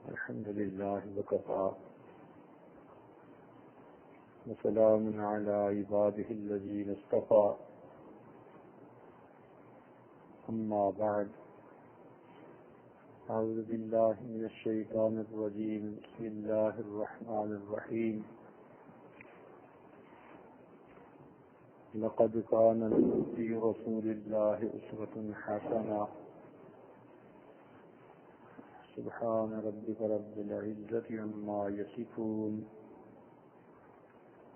الحمد لله وكفى وسلام على عباده الذين اصطفى أما بعد أعوذ بالله من الشيطان الرجيم بسم الله الرحمن الرحيم لقد كان لكم في رسول الله أسوة حسنة سبحان ربك رب العزة عما يصفون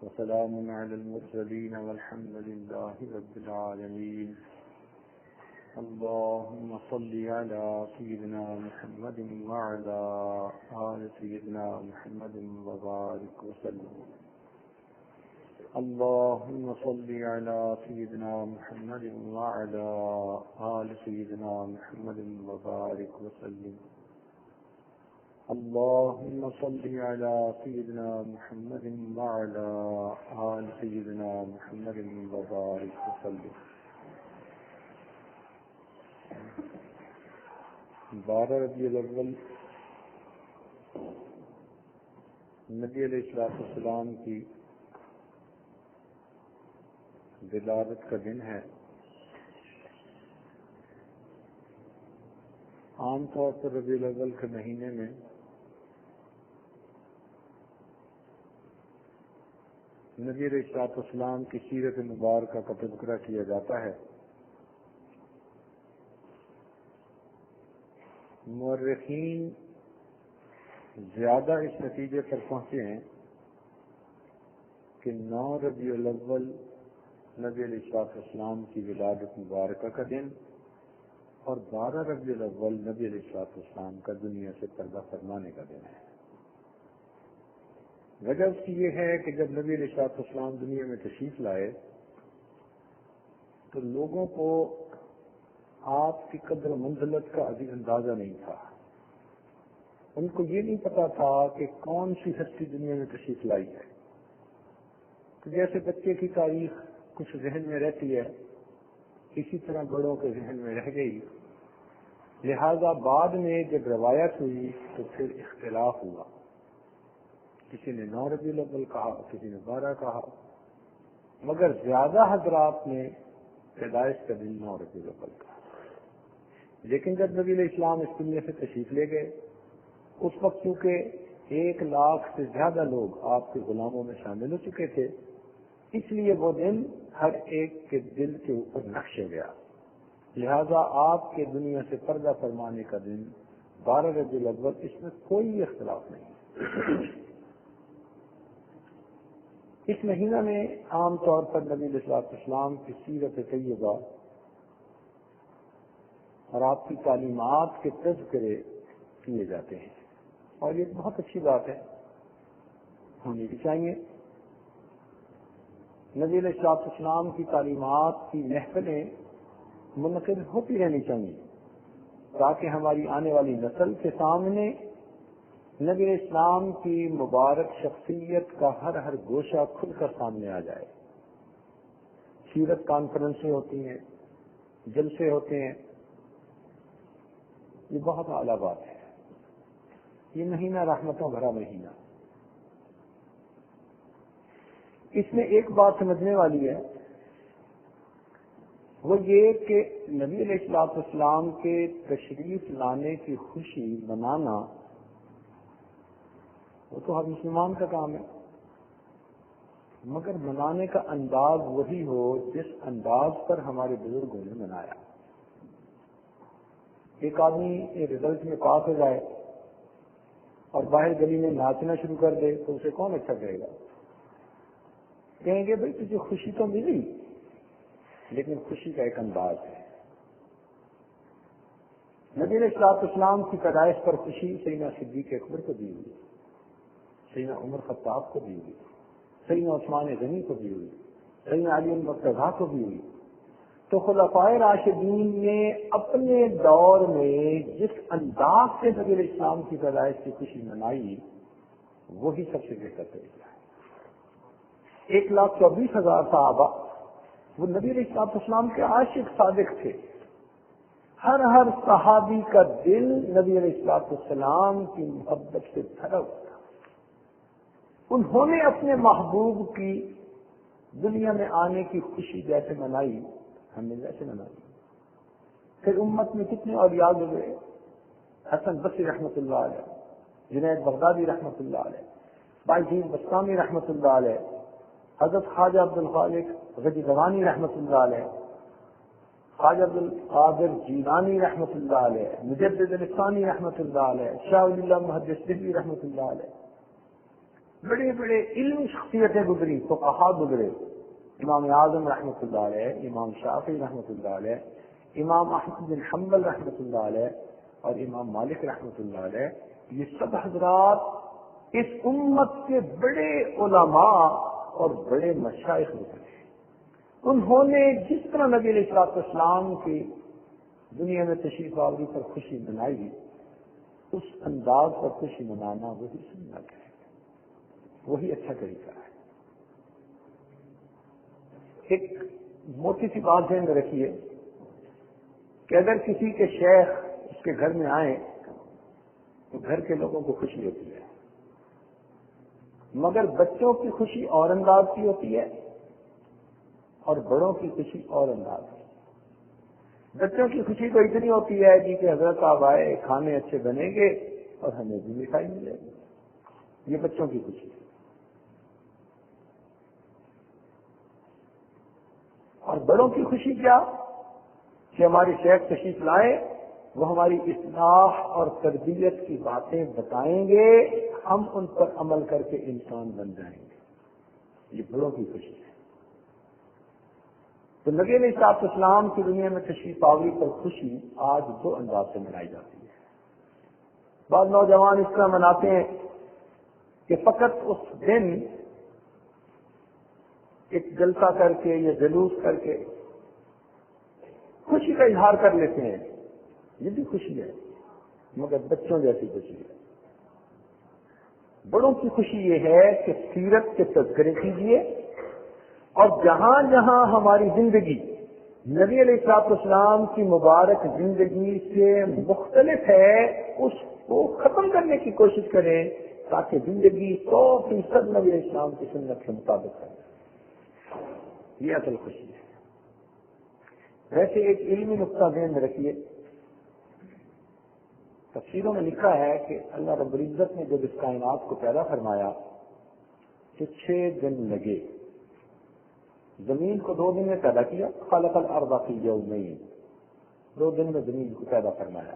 وسلام على المرسلين والحمد لله رب العالمين اللهم صل على سيدنا محمد وعلى آل سيدنا محمد وبارك وسلم اللهم صل على سيدنا محمد وعلى آل سيدنا محمد وبارك وسلم اللهم صل على سيدنا محمد وعلى آل سيدنا محمد وبارك وسلم 12 ربیع الاول نبی علیہ السلام کی ولادت کا دن ہے۔ عام طور پر ربیع الاول کے مہینے میں نبی علیہ السلام کی سیرت مبارکہ کا تذکرہ کیا جاتا ہے۔ مورخین زیادہ اس نتیجے پر پہنچے ہیں کہ 9 ربیع الاول نبی علیہ السلام کی ولادت مبارکہ کا دن اور 12 ربیع الاول نبی علیہ السلام کا دنیا سے پردہ فرمانے کا دن ہے۔ وجہ اس کی یہ ہے کہ جب نبی علیہ السلام دنیا میں تشریف لائے تو لوگوں کو آپ کی قدر و منزلت کا ابھی اندازہ نہیں تھا۔ ان کو یہ نہیں پتا تھا کہ کون سی ہستی دنیا میں تشریف لائی ہے۔ تو جیسے بچے کی تاریخ کچھ ذہن میں رہتی ہے اسی طرح بڑوں کے ذہن میں رہ گئی، لہذا بعد میں جب روایت ہوئی تو پھر اختلاف ہوا، کسی نے 9 ربیع الاول کہا، کسی نے 12 کہا، مگر زیادہ حضرات نے پیدائش کا دن 9 ربیع الاول کہا۔ لیکن جب نبی علیہ السلام اس دنیا سے تشریف لے گئے اس وقت چونکہ 1 لاکھ سے زیادہ لوگ آپ کے غلاموں میں شامل ہو چکے تھے، اس لیے وہ دن ہر ایک کے دل کے اوپر نقش گیا، لہذا آپ کے دنیا سے پردہ فرمانے کا دن 12 ربیع الاول، اس میں کوئی اختلاف نہیں۔ اس مہینہ میں عام طور پر نبی علیہ السلام کی سیرت طیبہ اور آپ کی تعلیمات کے تذکرے کیے جاتے ہیں، اور یہ بہت اچھی بات ہے، ہونی بھی چاہیے۔ نبی علیہ السلام کی تعلیمات کی محفلیں منعقد ہوتی رہنی چاہیے تاکہ ہماری آنے والی نسل کے سامنے نبی علیہ السلام کی مبارک شخصیت کا ہر گوشہ کھل کر سامنے آ جائے۔ سیرت کانفرنسیں ہوتی ہیں، جلسے ہوتے ہیں، یہ بہت اعلیٰ بات ہے۔ یہ مہینہ رحمتوں بھرا مہینہ، اس میں ایک بات سمجھنے والی ہے، وہ یہ کہ نبی علیہ السلام کے تشریف لانے کی خوشی منانا وہ تو ہر مسلمان کا کام ہے، مگر منانے کا انداز وہی ہو جس انداز پر ہمارے بزرگوں نے منایا۔ ایک آدمی ایک رزلٹ میں پاس ہو جائے اور باہر گلی میں ناچنا شروع کر دے تو اسے کون اچھا کہے گا؟ کہیں گے بھائی تجھے خوشی تو ملی، لیکن خوشی کا ایک انداز ہے۔ نبی علیہ السلام کی پیدائش پر خوشی سیدنا صدیق اکبر کو دی ہوئی، سیدنا عمر خطاب کو دی ہوئی، سیدنا عثمان غنی کو دی ہوئی، سیدنا علی المرتضیٰ کو دی ہوئی۔ تو خلفائے راشدین نے اپنے دور میں جس انداز سے نبی علیہ السلام کی پیدائش کی خوشی منائی وہی سب سے بہتر طریقہ ہے۔ 1,24,000 صحابہ وہ نبی علیہ السلام کے عاشق صادق تھے، ہر صحابی کا دل نبی علیہ السلام کی محبت سے بھرا ہوا تھا. انہوں نے اپنے محبوب کی دنیا میں آنے کی خوشی جیسے منائی ہم نے ویسے منائی. پھر امت میں کتنے اولیاء گزرے. حسن بصری رحمۃ اللہ علیہ، جنید بغدادی رحمۃ اللہ علیہ، بائیجین بستامی رحمۃ اللہ علیہ، حضرت خواجہ عبد الخالق غجروانی رحمۃ اللہ علیہ، خواجہ عبد القادر جیلانی رحمۃ اللہ علیہ، مجدد الثانی رحمۃ اللہ علیہ، شاہ ولی اللہ محدث دہلوی رحمۃ اللہ علیہ. بڑے بڑے علم شخصیتیں گزری، فقہا گزرے. امام اعظم رحمۃ اللہ علیہ، امام شافعی رحمۃ اللہ علیہ، امام احمد بن حنبل رحمۃ اللہ علیہ اور امام مالک رحمۃ اللہ علیہ. یہ سب حضرات اس امت کے بڑے علماء اور بڑے مشائخ گزرے. انہوں نے جس طرح نبی علیہ السلام کی دنیا میں تشریف آوری پر خوشی منائی، اس انداز پر خوشی منانا وہی سنت ہے، وہی اچھا طریقہ ہے. ایک موٹی سی بات ذہن میں رکھیے کہ اگر کسی کے شیخ اس کے گھر میں آئیں تو گھر کے لوگوں کو خوشی ہوتی ہے، مگر بچوں کی خوشی اور انداز کی ہوتی ہے اور بڑوں کی خوشی اور انداز کی. بچوں کی خوشی تو اتنی ہوتی ہے کہ حضرت صاحب آئے، کھانے اچھے بنیں گے اور ہمیں بھی مٹھائی ملے گی. یہ بچوں کی خوشی ہے. اور بڑوں کی خوشی کیا کہ ہماری شیخ تشریف لائے، وہ ہماری اصلاح اور تربیت کی باتیں بتائیں گے، ہم ان پر عمل کر کے انسان بن جائیں گے. یہ بڑوں کی خوشی ہے. تو نبی علیہ السلام کی دنیا میں تشریف آوری پر خوشی آج دو انداز سے منائی جاتی ہے. بعض نوجوان اس طرح مناتے ہیں کہ فقط اس دن ایک جلسہ کر کے یا جلوس کر کے خوشی کا اظہار کر لیتے ہیں. یہ بھی خوشی ہے مگر بچوں جیسی خوشی ہے. بڑوں کی خوشی یہ ہے کہ سیرت کے تذکرے کیجیے اور جہاں جہاں ہماری زندگی نبی علیہ السلام کی مبارک زندگی سے مختلف ہے اس کو ختم کرنے کی کوشش کریں تاکہ زندگی 100% نبی علیہ السلام کی سنت کے مطابق ہے. یہ اصل خوشی ہے. ویسے ایک علمی نقطہ ذہن میں رکھیے، تفسیروں میں لکھا ہے کہ اللہ رب العزت نے جب اس کائنات کو پیدا فرمایا تو 6 دن لگے. زمین کو 2 دن میں پیدا کیا، خلق الارض فی یومین، 2 دن میں زمین کو پیدا فرمایا.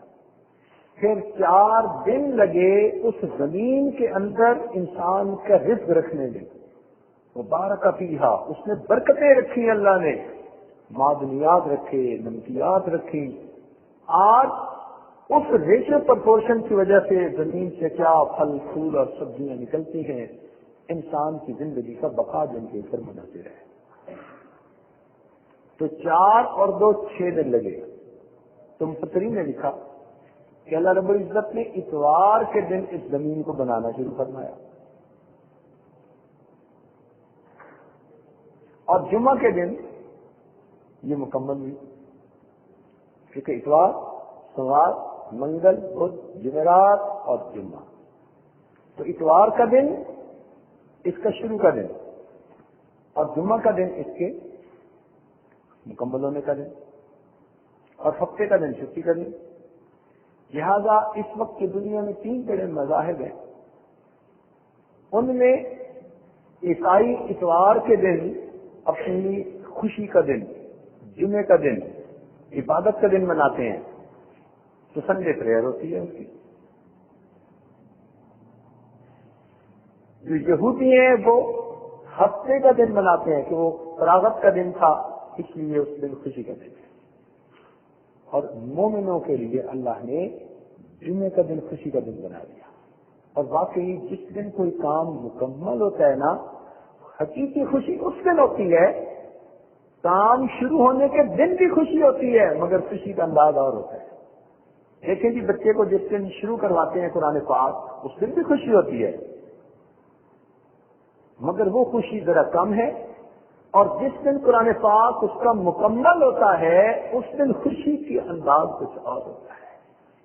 پھر 4 دن لگے اس زمین کے اندر انسان کا رزق رکھنے میں. مبارک فیہا، اس میں برکتیں رکھی اللہ نے، معدنیات رکھے، نمکیات رکھی. آج اس ریشو پرپورشن کی وجہ سے زمین سے کیا پھل پھول اور سبزیاں نکلتی ہیں، انسان کی زندگی کا بقا جن کے اوپر منحصر ہے. تو 4 اور 2 6 دن لگے. تو مفسرین نے لکھا کہ اللہ رب العزت نے اتوار کے دن اس زمین کو بنانا شروع فرمایا اور جمعہ کے دن یہ مکمل ہوئی. کیونکہ اتوار، سوموار، منگل، بدھ، جمعرات اور جمعہ. تو اتوار کا دن اس کا شروع کا دن اور جمعہ کا دن اس کے مکمل ہونے کا دن اور ہفتے کا دن چھٹی کا دن. لہذا اس وقت کی دنیا میں 3 بڑے مذاہب ہیں. ان میں عیسائی اتوار کے دن اپنی خوشی کا دن، جمعے کا دن، عبادت کا دن مناتے ہیں. تو سنڈے پریئر ہوتی ہے ان کی. جو یہودی ہیں وہ ہفتے کا دن مناتے ہیں کہ وہ فراغت کا دن تھا اس لیے اس دن خوشی کا دن ہے. اور مومنوں کے لیے اللہ نے جمعے کا دن خوشی کا دن بنا دیا. اور واقعی جس دن کوئی کام مکمل ہوتا ہے نا، حقیقی خوشی اس دن ہوتی ہے. کام شروع ہونے کے دن بھی خوشی ہوتی ہے مگر خوشی کا انداز اور ہوتا ہے. دیکھیں جی بچے کو جس دن شروع کرواتے ہیں قرآن پاک اس دن بھی خوشی ہوتی ہے مگر وہ خوشی ذرا کم ہے اور جس دن قرآن پاک اس کا مکمل ہوتا ہے اس دن خوشی کی انداز کچھ اور ہوتا ہے،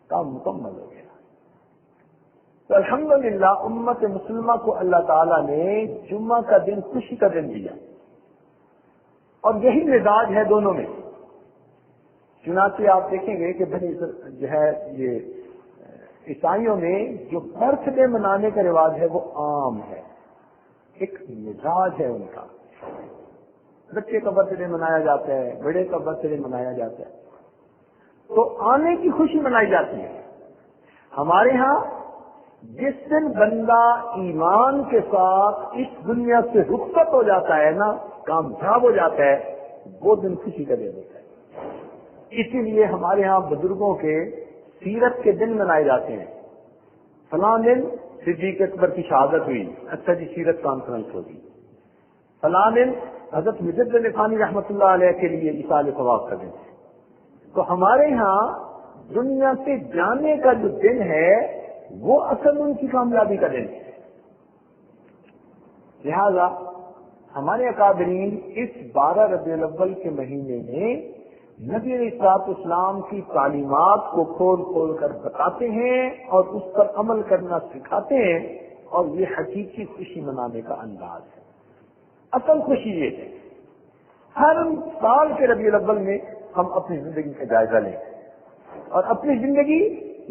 کام مکمل ہو گیا۔ تو الحمدللہ امت مسلمہ کو اللہ تعالیٰ نے جمعہ کا دن خوشی کا دن دیا، اور یہی مزاج ہے دونوں میں۔ چنانچہ آپ دیکھیں گے کہ جو ہے یہ عیسائیوں میں جو برتھ ڈے منانے کا رواج ہے وہ عام ہے، ایک مزاج ہے ان کا، بچے کا برتھ ڈے منایا جاتا ہے، بڑے کا برتھ ڈے منایا جاتا ہے، تو آنے کی خوشی منائی جاتی ہے۔ ہمارے ہاں جس دن بندہ ایمان کے ساتھ اس دنیا سے رخصت ہو جاتا ہے نا، کامیاب ہو جاتا ہے، وہ دن خوشی کا دن ہوتا ہے۔ اسی لیے ہمارے ہاں بزرگوں کے سیرت کے دن منائے جاتے ہیں۔ فلاں دن صدیق اکبر کی شہادت ہوئی، اچھا جی سیرت کانفرنس ہوگی۔ فلاں دن حضرت مجد علی خانی رحمۃ اللہ علیہ کے لیے ایصال ثواب کا دن ہے۔ تو ہمارے ہاں دنیا سے جانے کا جو دن ہے وہ اصل ان کی کامیابی کا دن ہے۔ لہذا ہمارے اکابرین اس 12 ربیع الاول کے مہینے میں نبی علیہ الصلوۃ والسلام کی تعلیمات کو کھول کھول کر بتاتے ہیں اور اس پر عمل کرنا سکھاتے ہیں، اور یہ حقیقی خوشی منانے کا انداز ہے۔ اصل خوشی یہ ہے ہر سال کے ربیع الاول میں ہم اپنی زندگی کا جائزہ لیں اور اپنی زندگی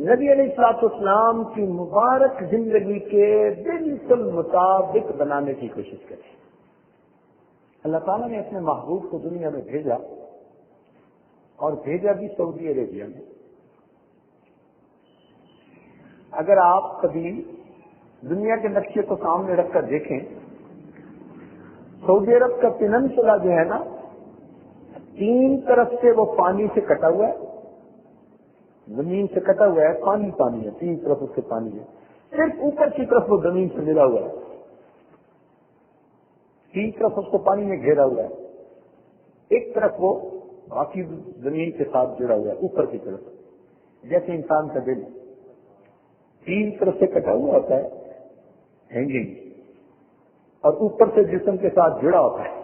نبی علیہ الصلوۃ والسلام کی مبارک زندگی کے بالکل مطابق بنانے کی کوشش کریں۔ اللہ تعالیٰ نے اپنے محبوب کو دنیا میں بھیجا، اور بھیجا بھی سعودی عربیہ میں۔ اگر آپ کبھی دنیا کے نقشے کو سامنے رکھ کر دیکھیں، سعودی عرب کا پیننسولا جو ہے نا، 3 طرف سے وہ پانی سے کٹا ہوا ہے، زمین سے کٹا ہوا ہے، پانی پانی ہے، 3 طرف اس سے پانی ہے، صرف اوپر کی طرف وہ زمین سے ملا ہوا ہے، 3 طرف اس کو پانی میں گھیرا ہوا ہے، ایک طرف وہ باقی زمین کے ساتھ جڑا ہوا ہے اوپر کی طرف۔ جیسے انسان کا دل 3 طرف سے کٹا ہوا ہوتا ہے ہینگنگ، اور اوپر سے جسم کے ساتھ جڑا ہوتا ہے،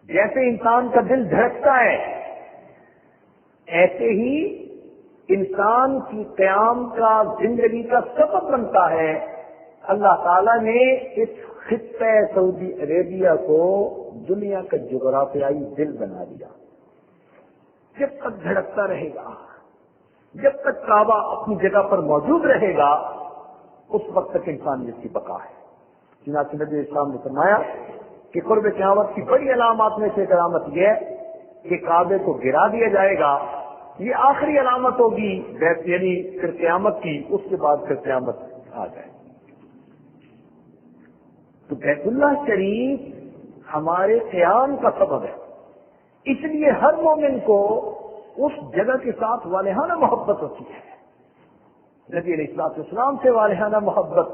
جیسے انسان کا دل دھڑکتا ہے ایسے ہی انسان کی قیام کا زندگی کا سبب بنتا ہے۔ اللہ تعالیٰ نے اس خطہ سعودی عربیہ کو دنیا کا جغرافیائی دل بنا دیا۔ جب تک دھڑکتا رہے گا، جب تک کعبہ اپنی جگہ پر موجود رہے گا، اس وقت تک انسان کی بقا ہے۔ چنانچہ نبی اسلام نے فرمایا کہ قرب قیامت کی بڑی علامات میں سے علامت یہ ہے کہ کعبے کو گرا دیا جائے گا، یہ آخری علامت ہوگی یعنی پھر قیامت کی، اس کے بعد پھر قیامت آ جائے۔ تو بیت اللہ شریف ہمارے قیام کا سبب ہے، اس لیے ہر مومن کو اس جگہ کے ساتھ والہانہ محبت ہوتی ہے۔ نبی علیہ الصلوۃ والسلام سے والہانہ محبت،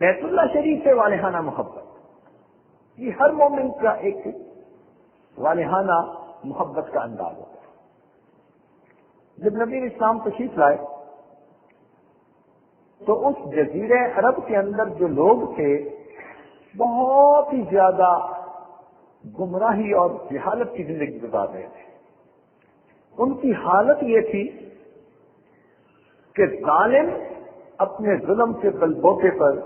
بیت اللہ شریف سے والہانہ محبت، یہ ہر مومن کا ایک والہانہ محبت کا انداز ہوتا ہے۔ جب نبی علیہ السلام تشریف لائے تو اس جزیرہ عرب کے اندر جو لوگ تھے بہت ہی زیادہ گمراہی اور جہالت کی زندگی گزار رہے تھے۔ ان کی حالت یہ تھی کہ ظالم اپنے ظلم کے بلبوتے پر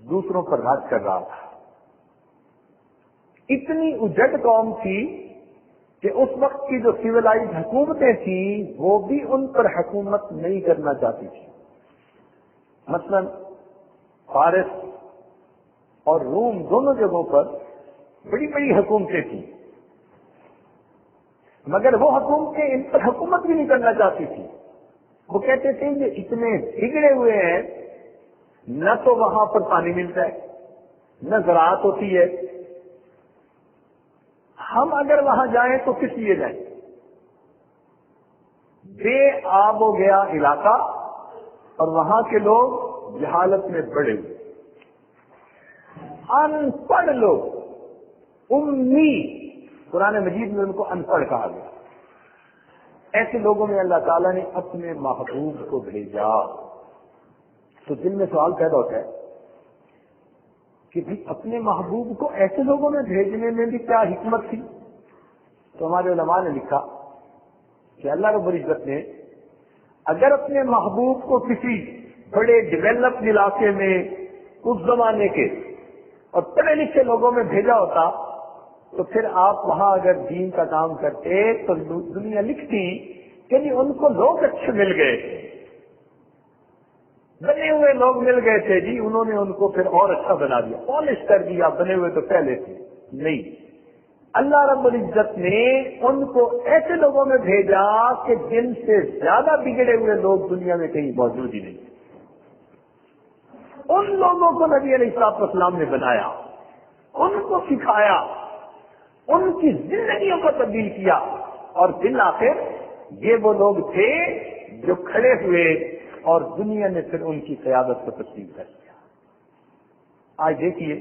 دوسروں پر راج کر رہا تھا۔ اتنی اجڑ قوم تھی کہ اس وقت کی جو سیولائز حکومتیں تھیں وہ بھی ان پر حکومت نہیں کرنا چاہتی تھی۔ مثلا فارس اور روم دونوں جگہوں پر بڑی بڑی حکومتیں تھیں، مگر وہ حکومتیں ان پر حکومت بھی نہیں کرنا چاہتی تھی۔ وہ کہتے تھے یہ اتنے بگڑے ہوئے ہیں، نہ تو وہاں پر پانی ملتا ہے، نہ زراعت ہوتی ہے، ہم اگر وہاں جائیں تو کس لیے جائیں؟ بے آب ہو گیا علاقہ اور وہاں کے لوگ جہالت میں بڑے ہوئے، ان پڑھ لوگ، امی، قرآن مجید میں ان کو ان پڑھ کہا گیا۔ ایسے لوگوں میں اللہ تعالیٰ نے اپنے محبوب کو بھیجا۔ تو دل میں سوال پیدا ہوتا ہے کہ بھی اپنے محبوب کو ایسے لوگوں میں بھیجنے میں بھی کیا حکمت تھی. تو ہمارے علماء نے لکھا کہ اللہ رب العزت نے اگر اپنے محبوب کو کسی بڑے ڈیولپڈ علاقے میں اس زمانے کے اور پڑھے لکھے لوگوں میں بھیجا ہوتا تو پھر آپ وہاں اگر دین کا کام کرتے تو دنیا لکھتی کہ ان کو لوگ اچھے مل گئے تھے، بنے ہوئے لوگ مل گئے تھے جی، انہوں نے ان کو پھر اور اچھا بنا دیا، پالش کر دیا، بنے ہوئے تو پہلے تھے. نہیں، اللہ رب العزت نے ان کو ایسے لوگوں میں بھیجا کہ جن سے زیادہ بگڑے ہوئے لوگ دنیا میں کہیں موجود ہی نہیں. ان لوگوں کو نبی علیہ السلام نے بنایا، ان کو سکھایا، ان کی زندگیوں کو تبدیل کیا، اور بالآخر یہ وہ لوگ تھے جو کھڑے ہوئے اور دنیا نے پھر ان کی قیادت کو تسلیم کر دیا. آج دیکھیے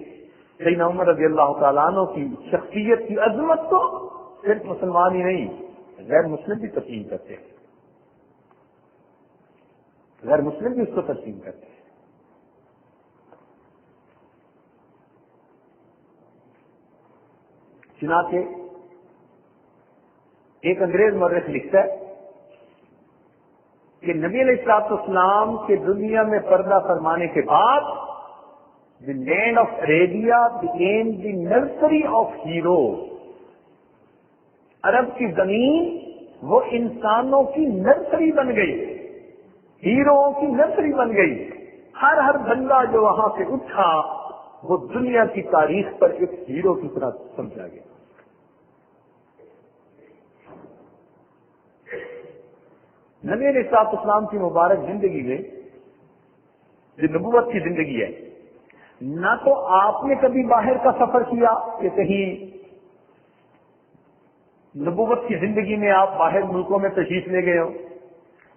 سیدنا عمر رضی اللہ تعالیٰ عنہ کی شخصیت کی عظمت کو صرف مسلمان ہی نہیں، غیر مسلم بھی تسلیم کرتے ہیں، غیر مسلم بھی اس کو تسلیم کرتے ہیں. چنانچہ ایک انگریز مورخ لکھتا ہے کہ نبی علیہ السلام کے دنیا میں پردہ فرمانے کے بعد the land of Arabia became the nursery of heroes. عرب کی زمین وہ انسانوں کی نرسری بن گئی، ہیرو کی نرسری بن گئی. ہر بندہ جو وہاں سے اٹھا وہ دنیا کی تاریخ پر ایک ہیرو کی طرح سمجھا گیا. نبی علیہ السلام کی مبارک زندگی میں جو نبوت کی زندگی ہے، نہ تو آپ نے کبھی باہر کا سفر کیا کہ کہیں نبوت کی زندگی میں آپ باہر ملکوں میں تشریف لے گئے ہو،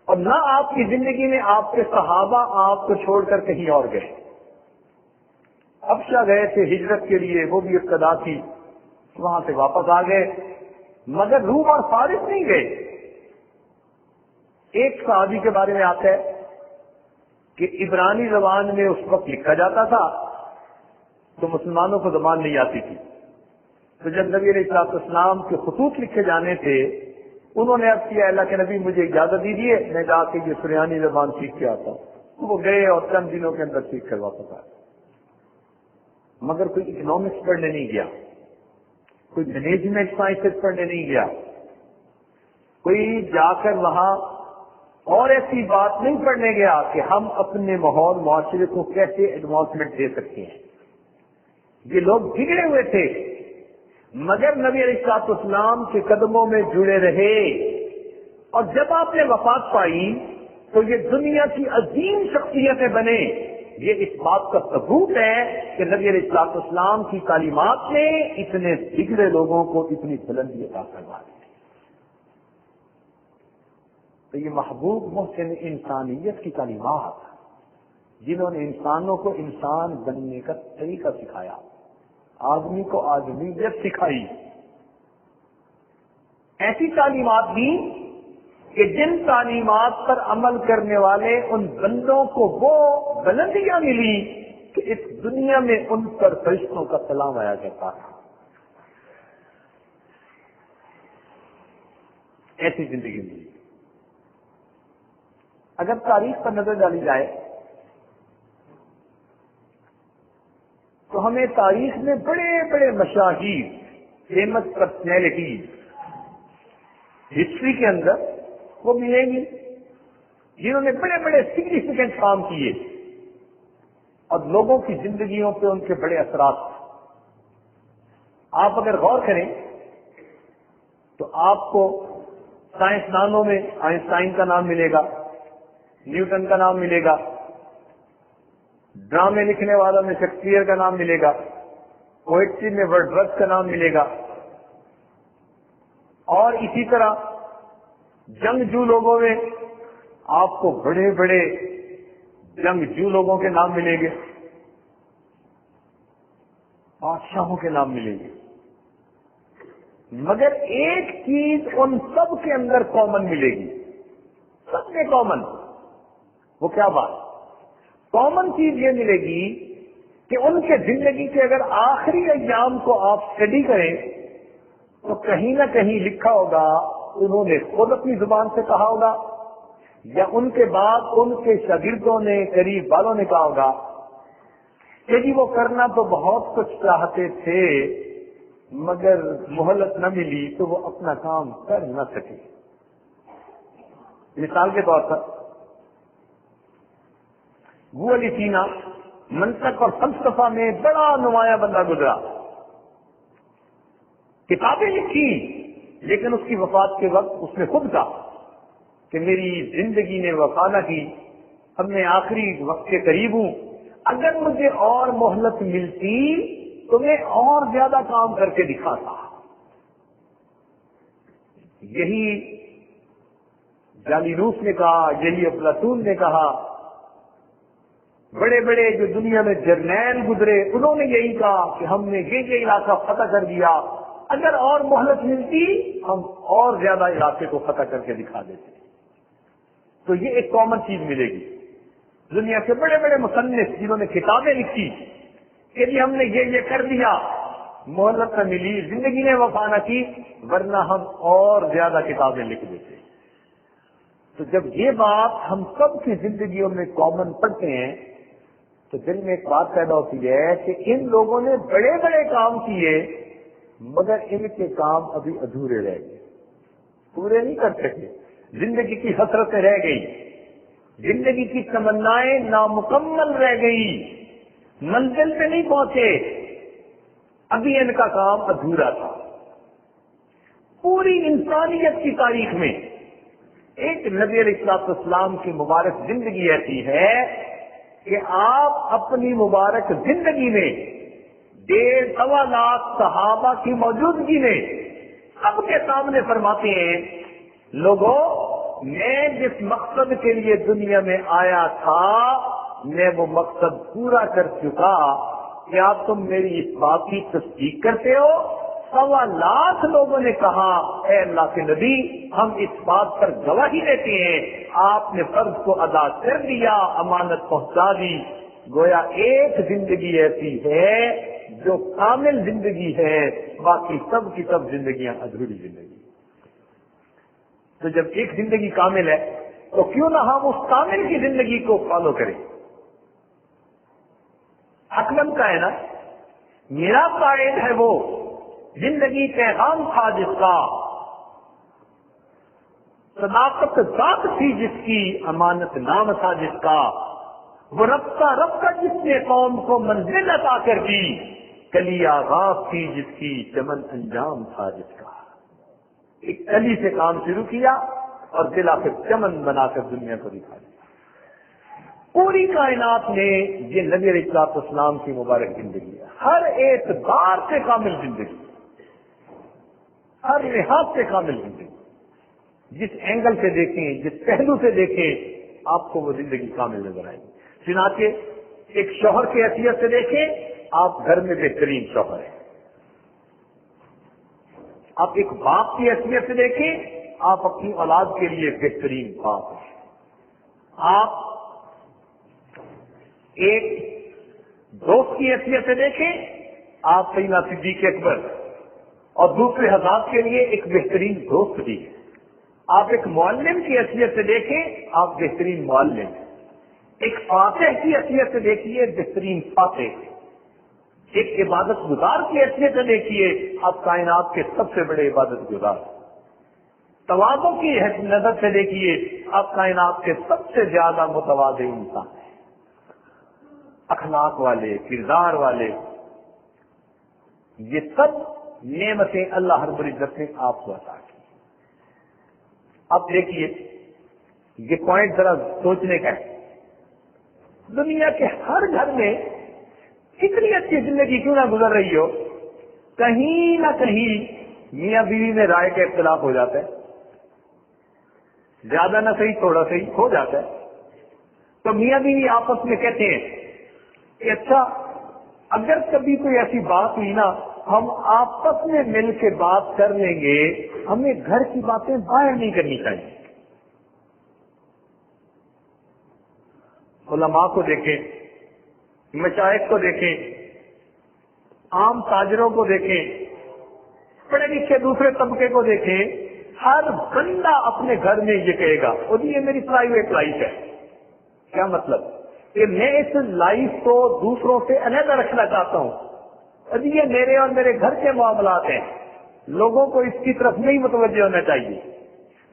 اور نہ آپ کی زندگی میں آپ کے صحابہ آپ کو چھوڑ کر کہیں اور گئے. حبشہ گئے تھے ہجرت کے لیے، وہ بھی ابتدا تھی، وہاں سے واپس آ گئے، مگر روم اور فارس نہیں گئے. ایک صحابی کے بارے میں آتا ہے کہ عبرانی زبان میں اس وقت لکھا جاتا تھا تو مسلمانوں کو زبان نہیں آتی تھی، تو جب نبی علیہ السلام کے خطوط لکھے جانے تھے انہوں نے عرض کیا اللہ کے نبی مجھے اجازت دیجیے میں جا کے یہ سریانی زبان سیکھ کے آتا ہوں. وہ گئے اور چند دنوں کے اندر سیکھ کر واپس آئے. مگر کوئی اکنامکس پڑھنے نہیں گیا، کوئی مینجمنٹ سائنسز پڑھنے نہیں گیا، کوئی جا کر وہاں اور ایسی بات نہیں پڑھنے گیا کہ ہم اپنے ماحول معاشرے کو کیسے ایڈوانسمنٹ دے سکتے ہیں. یہ لوگ بگڑے ہوئے تھے مگر نبی علیہ السلام کے قدموں میں جڑے رہے، اور جب آپ نے وفات پائی تو یہ دنیا کی عظیم شخصیتیں بنے. یہ اس بات کا ثبوت ہے کہ نبی علیہ السلام کی تعلیمات نے اتنے بگڑے لوگوں کو اتنی بلندی عطا کروا دی. تو یہ محبوب محسن انسانیت کی تعلیمات جنہوں نے انسانوں کو انسان بننے کا طریقہ سکھایا، آدمی کو آدمیت سکھائی، ایسی تعلیمات دی کہ جن تعلیمات پر عمل کرنے والے ان بندوں کو وہ بلندیاں ملی کہ اس دنیا میں ان پر فرشتوں کا سلام آیا کرتا تھا. ایسی زندگی ملی. اگر تاریخ پر نظر ڈالی جائے تو ہمیں تاریخ میں بڑے بڑے مشاہیر فیمس پرسنالٹیز ہسٹری کے اندر وہ ملیں گی جنہوں نے بڑے بڑے سگنیفیکینٹ کام کیے اور لوگوں کی زندگیوں پہ ان کے بڑے اثرات. آپ اگر غور کریں تو آپ کو سائنسدانوں میں آئنسٹائن کا نام ملے گا، نیوٹن کا نام ملے گا، ڈرامے لکھنے والوں میں شیکسپیئر کا نام ملے گا، پوئٹری میں ورڈسورتھ کا نام ملے گا، اور اسی طرح جنگجو لوگوں میں آپ کو بڑے بڑے جنگجو لوگوں کے نام ملیں گے، بادشاہوں کے نام ملیں گے. مگر ایک چیز ان سب کے اندر کامن ملے گی، سب میں کامن. وہ کیا بات؟ کامن چیز یہ ملے گی کہ ان کے زندگی کے اگر آخری ایام کو آپ اسٹڈی کریں تو کہیں نہ کہیں لکھا ہوگا، انہوں نے خود اپنی زبان سے کہا ہوگا یا ان کے بعد ان کے شاگردوں نے، قریب والوں نے کہا ہوگا کہ جی وہ کرنا تو بہت کچھ چاہتے تھے مگر مہلت نہ ملی تو وہ اپنا کام کر نہ سکے۔ مثال کے طور پر ابو علی سینا منطق اور فلسفہ میں بڑا نمایاں بندہ گزرا، کتابیں لکھی، لیکن اس کی وفات کے وقت اس نے خود کہا کہ میری زندگی نے وفا نہ کی، اب میں آخری وقت کے قریب ہوں، اگر مجھے اور مہلت ملتی تو میں اور زیادہ کام کر کے دکھاتا۔ یہی جالیلوس نے کہا، یہی افلاطون نے کہا، بڑے بڑے جو دنیا میں جرنیل گزرے انہوں نے یہی کہا کہ ہم نے یہ علاقہ فتح کر دیا، اگر اور مہلت ملتی ہم اور زیادہ علاقے کو فتح کر کے دکھا دیتے۔ تو یہ ایک کامن چیز ملے گی، دنیا کے بڑے بڑے مصنف جنہوں نے کتابیں لکھی کہ جی ہم نے یہ کر دیا، مہلت نہ ملی، زندگی نے وفا نہ کی، ورنہ ہم اور زیادہ کتابیں لکھ دیتے۔ تو جب یہ بات ہم سب کی زندگیوں میں کامن پڑھتے ہیں تو دل میں ایک بات پیدا ہوتی ہے کہ ان لوگوں نے بڑے بڑے کام کیے مگر ان کے کام ابھی ادھورے رہ گئے، پورے نہیں کر سکے، زندگی کی حسرتیں رہ گئی، زندگی کی تمنائیں نامکمل رہ گئی، منزل پہ نہیں پہنچے، ابھی ان کا کام ادھورا تھا۔ پوری انسانیت کی تاریخ میں ایک نبی علیہ السلام کی مبارک زندگی ایسی ہے کہ آپ اپنی مبارک زندگی میں 1.25 لاکھ صحابہ کی موجودگی میں سب کے سامنے فرماتے ہیں، لوگوں میں جس مقصد کے لیے دنیا میں آیا تھا میں وہ مقصد پورا کر چکا، کیا تم میری اس بات کی تصدیق کرتے ہو؟ 1.25 لاکھ لوگوں نے کہا، اے اللہ کے نبی ہم اس بات پر گواہی دیتے ہیں آپ نے فرض کو ادا کر دیا، امانت پہنچا دی۔ گویا ایک زندگی ایسی ہے جو کامل زندگی ہے، باقی سب کی سب زندگیاں ادھوری زندگی۔ تو جب ایک زندگی کامل ہے تو کیوں نہ ہم اس کامل کی زندگی کو فالو کریں؟ حکمن کا ہے نا، میرا قائد ہے وہ زندگی پیغام تھا جس کا، صداقت ذات تھی جس کی، امانت نام تھا جس کا، وہ رفتہ جس نے قوم کو منزل عطا کر دی، کلی آغاز تھی جس کی، چمن انجام تھا جس کا۔ ایک کلی سے کام شروع کیا اور دلا پھر چمن بنا کر دنیا کو دکھا دیا۔ پوری کائنات میں یہ نبی علیہ السلام کی مبارک زندگی ہے، ہر اعتبار سے کامل زندگی، ہر لحاظ سے کامل زندگی، جس اینگل سے دیکھیں، جس پہلو سے دیکھیں آپ کو وہ زندگی کامل نظر آئے گی۔ چنانچہ ایک شوہر کی حیثیت سے دیکھیں، آپ گھر میں بہترین شوہر ہیں، آپ ایک باپ کی حیثیت سے دیکھیں، آپ اپنی اولاد کے لیے بہترین باپ ہیں، آپ ایک دوست کی حیثیت سے دیکھیں، آپ سیدنا صدیق اکبر اور دوسرے حضرات کے لیے ایک بہترین دوست بھی ہے، آپ ایک معلم کی حیثیت سے دیکھیں، آپ بہترین معلم ہیں، ایک فاتح کی حیثیت سے دیکھیے بہترین فاتح، ایک عبادت گزار کی حیثیت سے دیکھیے آپ کائنات کے سب سے بڑے عبادت گزار، تواضع کی نظر سے دیکھیے آپ کائنات کے سب سے زیادہ متواضع انسان ہیں، اخلاق والے، کردار والے، یہ سب نعمتیں اللہ رب العزت نے آپ کو عطا کی۔ اب دیکھیے یہ پوائنٹ ذرا سوچنے کا ہے، دنیا کے ہر گھر میں کتنی اچھی زندگی کیوں نہ گزر رہی ہو، کہیں نہ کہیں میاں بیوی میں رائے کا اختلاف ہو جاتا ہے، زیادہ نہ صحیح تھوڑا صحیح ہو جاتا ہے، تو میاں بیوی آپس میں کہتے ہیں کہ اچھا اگر کبھی کوئی ایسی بات ہوئی نا ہم آپس میں مل کے بات کر لیں گے، ہمیں گھر کی باتیں باہر نہیں کرنی چاہیے۔ علماء کو دیکھیں، مشائخ کو دیکھیں، عام تاجروں کو دیکھیں، پڑھے لکھے دوسرے طبقے کو دیکھیں، ہر بندہ اپنے گھر میں یہ کہے گا اور یہ میری پرائیویٹ لائف ہے. کیا مطلب؟ کہ میں اس لائف کو دوسروں سے علیحدہ رکھنا چاہتا ہوں، اور یہ میرے اور میرے گھر کے معاملات ہیں، لوگوں کو اس کی طرف نہیں متوجہ ہونا چاہیے.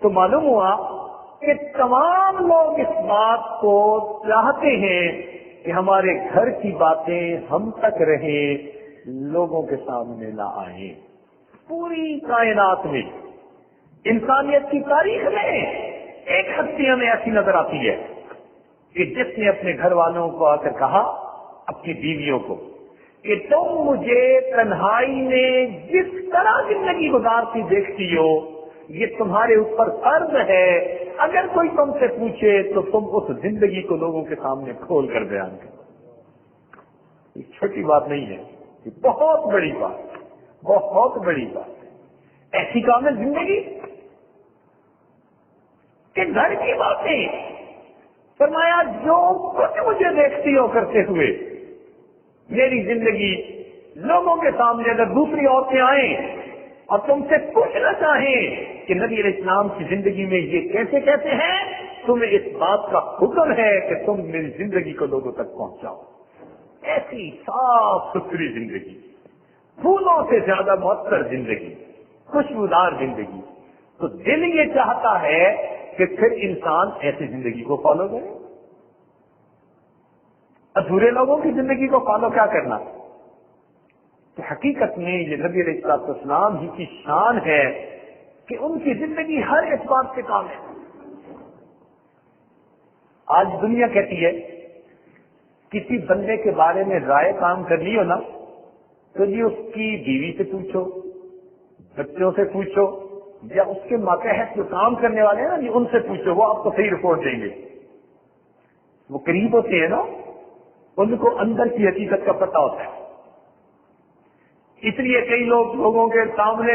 تو معلوم ہوا کہ تمام لوگ اس بات کو چاہتے ہیں کہ ہمارے گھر کی باتیں ہم تک رہیں، لوگوں کے سامنے نہ آئیں. پوری کائنات میں، انسانیت کی تاریخ میں ایک ہستی ہمیں ایسی نظر آتی ہے کہ جس نے اپنے گھر والوں کو آ کر کہا، اپنی بیویوں کو، کہ تم مجھے تنہائی میں جس طرح زندگی گزارتی دیکھتی ہو یہ تمہارے اوپر فرض ہے، اگر کوئی تم سے پوچھے تو تم اس زندگی کو لوگوں کے سامنے کھول کر بیان کرو. یہ چھوٹی بات نہیں ہے، یہ بہت بڑی بات، بہت بڑی بات ہے. ایسی کامل زندگی کہ گھر کی باتیں، فرمایا جو کچھ مجھے دیکھتی ہو کرتے ہوئے، میری زندگی لوگوں کے سامنے اگر دوسری عورتیں آئیں اور تم سے پوچھنا چاہیں کہ نبی علیہ السلام کی زندگی میں یہ کیسے کیسے ہیں، تمہیں اس بات کا حکم ہے کہ تم میری زندگی کو لوگوں تک پہنچاؤ. ایسی صاف ستھری زندگی، پھولوں سے زیادہ معطر زندگی، خوشبودار زندگی. تو دل یہ چاہتا ہے کہ پھر انسان ایسی زندگی کو فالو کرے. ادھورے لوگوں کی زندگی کو فالو کیا کرنا؟ تو حقیقت میں یہ نبی علیہ السلام ہی کی شان ہے کہ ان کی زندگی ہر اعتبار سے کام ہے. آج دنیا کہتی ہے کسی بندے کے بارے میں رائے کام کرنی ہو نا تو جی اس کی بیوی سے پوچھو، بچوں سے پوچھو، یا اس کے ماتحت جو کام کرنے والے ہیں نا جی ان سے پوچھو، وہ آپ کو صحیح رپورٹ دیں گے. وہ قریب ہوتے ہیں نا، ان کو اندر کی حقیقت کا پتہ ہوتا ہے. اس لیے کئی لوگوں کے سامنے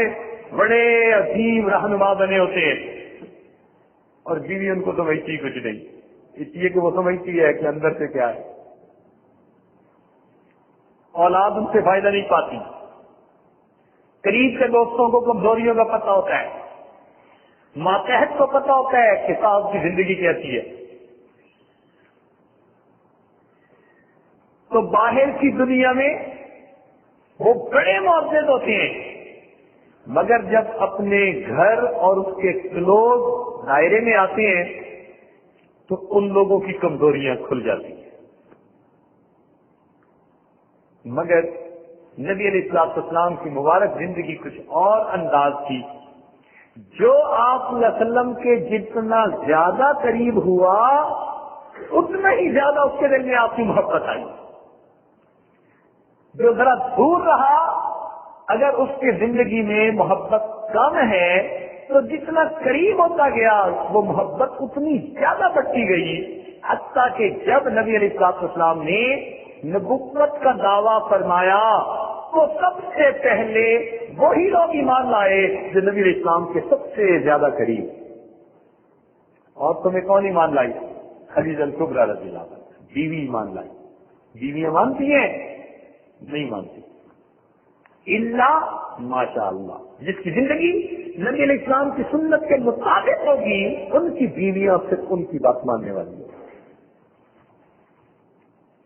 بڑے عظیم رہنما بنے ہوتے ہیں اور بیوی ان کو سمجھتی کچھ نہیں، اس لیے کہ وہ سمجھتی ہے کہ اندر سے کیا ہے. اولاد ان سے فائدہ نہیں پاتی. قریب کے دوستوں کو کمزوریوں کا پتہ ہوتا ہے، ماتحت کو پتہ ہوتا ہے کہ صاحب کی زندگی کیسی ہے. تو باہر کی دنیا میں وہ بڑے معزز ہوتے ہیں، مگر جب اپنے گھر اور اس کے کلوز دائرے میں آتے ہیں تو ان لوگوں کی کمزوریاں کھل جاتی ہیں. مگر نبی علیہ السلام کی مبارک زندگی کچھ اور انداز تھی. جو آپ صلی اللہ علیہ وسلم کے جتنا زیادہ قریب ہوا اتنا ہی زیادہ اس کے دل میں آپ کی محبت آئی. جو ذرا دور رہا، اگر اس کی زندگی میں محبت کم ہے تو جتنا قریب ہوتا گیا وہ محبت اتنی زیادہ بڑھتی گئی، حتیٰ کہ جب نبی علیہ السلام نے نبوت کا دعویٰ فرمایا تو سب سے پہلے وہی لوگ ایمان لائے جو نبی علیہ السلام کے سب سے زیادہ قریب. اور تمہیں کون ایمان لائی؟ خدیجہ الکبریٰ رضی اللہ عنہا، بیوی ایمان لائی. بیویاں مانتی ہیں؟ نہیں مانتی، الا ماشاء اللہ. جس کی زندگی نبی علیہ السلام کی سنت کے مطابق ہوگی ان کی بیویاں صرف ان کی بات ماننے والی ہیں.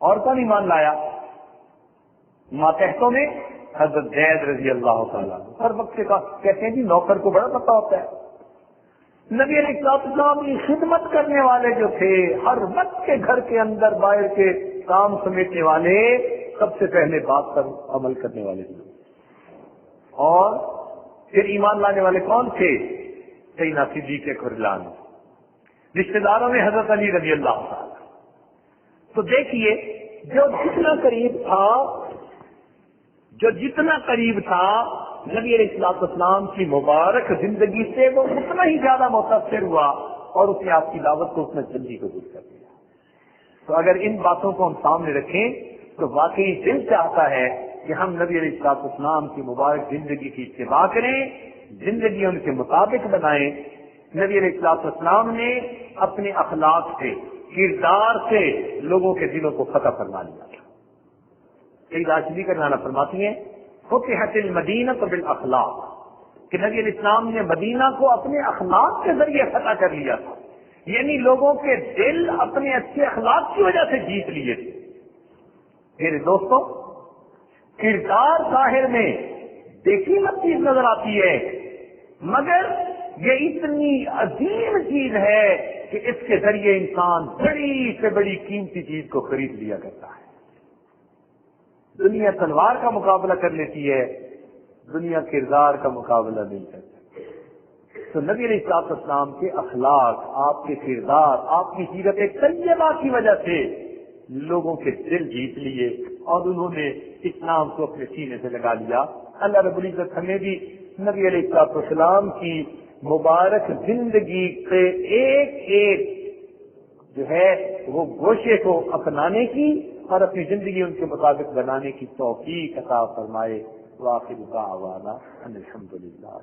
اور کون ایمان لایا؟ ماتحتوں میں حضرت زید رضی اللہ تعالیٰ. ہر وقت سے کہتے ہیں جی نوکر کو بڑا پتہ ہوتا ہے. نبی علیہ السلام کی خدمت کرنے والے جو تھے، ہر وقت کے گھر کے اندر باہر کے کام سمیٹنے والے، سب سے پہلے بات پر عمل کرنے والے تھے. اور پھر ایمان لانے والے کون تھے؟ سیدنا صدیق اکبر. رشتہ داروں میں حضرت علی رضی اللہ تعالیٰ. تو دیکھیے جو جتنا قریب تھا نبی علیہ السلام کی مبارک زندگی سے وہ اتنا ہی زیادہ متاثر ہوا اور اس نے آپ کی دعوت کو اتنا جلدی قبول کر دیا. تو اگر ان باتوں کو ہم سامنے رکھیں تو واقعی دل چاہتا ہے کہ ہم نبی علیہ السلام کی مبارک زندگی کی اتباع کریں، زندگی ان کے مطابق بنائیں. نبی علیہ السلام نے اپنے اخلاق سے، کردار سے لوگوں کے دلوں کو فتح فرما لیا. راشدی کا نانا فرماتی ہیں فتحت المدینہ بالاخلاق کہ نبی علیہ السلام نے مدینہ کو اپنے اخلاق کے ذریعے فتح کر لیا تھا، یعنی لوگوں کے دل اپنے اچھے اخلاق کی وجہ سے جیت لیے تھے۔ میرے دوستو، کردار ظاہر میں دیکھی مت چیز نظر آتی ہے، مگر یہ اتنی عظیم چیز ہے کہ اس کے ذریعے انسان بڑی سے بڑی قیمتی چیز کو خرید لیا کرتا ہے۔ دنیا تلوار کا مقابلہ کر لیتی ہے، دنیا کردار کا مقابلہ نہیں کرتی۔ تو نبی علیہ السلام کے اخلاق، آپ کے کردار، آپ کی سیرت طیبہ کی وجہ سے لوگوں کے دل جیت لیے اور انہوں نے اسلام کو اپنے سینے سے لگا لیا۔ اللہ رب العزت ہمیں بھی نبی علیہ السلام کی مبارک زندگی کے ایک ایک جو ہے وہ گوشے کو اپنانے کی اور اپنی زندگی ان کے مطابق بنانے کی توفیق عطا فرمائے۔ وآخر دعوانا ان الحمد للہ۔